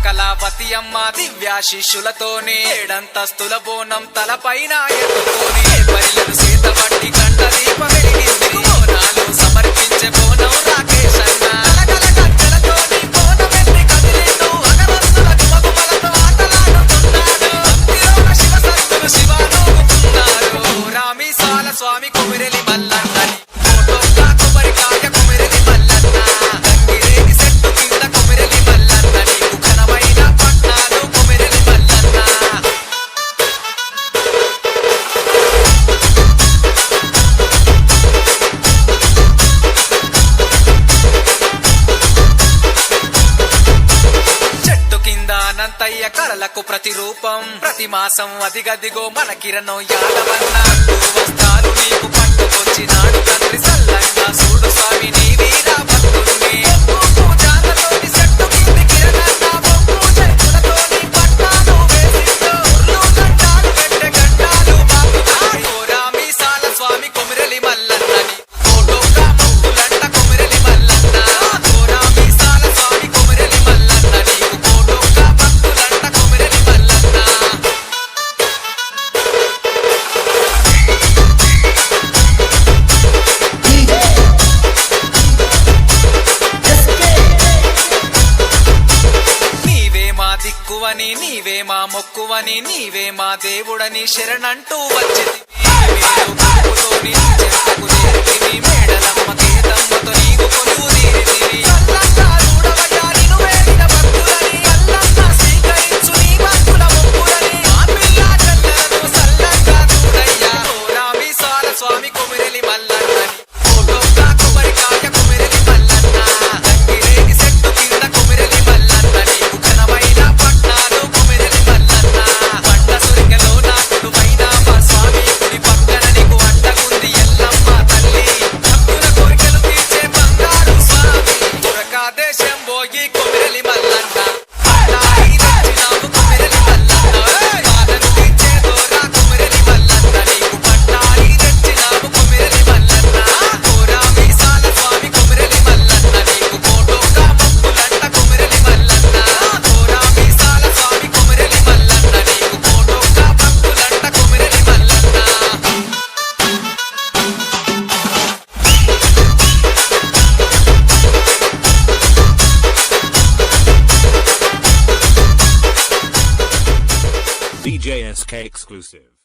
కళావతి అమ్మ దివ్యాశిష్యులతోనే ఏడంతస్తుల బోనం తలపైన ఎత్తుతోనే పరిలను సీత పట్టి గంట దీప వెలిగింది బోనాలు సమర్పించే బోనం రాకేష్ అన్న కలకల గంటలతోని బోనం ఎత్తి కదిలిండు అగరత్తుల గుమగుమలతో ఆటలాడుతున్నాడు భక్తిలోన శివ సత్తులు శివానోగుతున్నారు రామీసాల స్వామి కొమిరెలి మల్లన్నని ఫోటోగా కొబ్బరికాయ కొమిరెలి మల్లన్న గంగిరేగి సెట్టు కింద కొమిరెలి మల్లన్న నీకు ఘనమైన పట్నాలు కొమిరెలి మల్లన్న చెట్టు కింద అనంతయ్య కళలకు ప్రతిరూపం ప్రతి మాసం అదిగదిగో మన కిరణం యాదవన్న వస్తారు నీకు పట్టుకొచ్చినాడు తండ్రి సల్లంగా చూడు స్వామి నీ వీరా భక్తుడిని పూజాలతోని చెట్టు కింది కిరణన్న బొగ్గు చెట్టులతోని పట్టాలు వేసిండు ఉర్లు గంటాలు పెట్టె గంటాలు బాపుతాడు రామీసాల స్వామి కొమిరెలి మల్లన్నని ఫోటోగా మొక్కులంట కొమిరెలి మల్లన్న రామీసాల స్వామి కొమిరెలి మల్లన్న నీకు ఫోటోగా భక్తులంట కొమిరెలి మల్లన్న నీవే మా దిక్కువని నీవే మా మొక్కువని నీవే మా దేవుడని శరణంటూ వచ్చింది మేడలమ్మ కేతమ్మతో నీవు కొలువు తీరితివి చల్లంగా చూడవయ్యా నిన్ను వేడిన భక్తులని అల్లంగా స్వీకరించు నీ భక్తుల మొక్కులని మా పిల్ల చెల్లెలను సల్లంగా చూడయ్యా రామీసాల స్వామి కొమిరెలి మల్లన్నని ఫోటోగా కొబ్బరికాయ కొమిరెలి మల్లన్న గంగిరేగి సెట్టు కింద కొమిరెలి మల్లన్న నీకు ఘనమైన పట్నాలు కొమిరెలి మల్లన్న పంట సురికలో నాకుడు పైన మా స్వామి గుడి పక్కన నీకు అంటగుంది ఎల్లమ్మ తల్లి భక్తుల కోరికలు తీర్చే బంగారు స్వామి తురకా దేశం పోయి కొమిరెలి మల్లన్న పట్టాయి తెచ్చినావు కొమిరెలి మల్లన్న బాధను తీర్చే దోరా కొమిరెలి మల్లన్న నీకు పట్టాయి తెచ్చినావు కొమిరెలి మల్లన్న రామీసాల స్వామి కొమిరెలి మల్లన్న నీకు ఫోటోగా మొక్కులంట కొమిరెలి మల్లన్న రామీసాల స్వామి కొమిరెలి మల్లన్న నీకు ఫోటోగా భక్తులంట కొమిరెలి మల్లన్న DJ SK exclusive.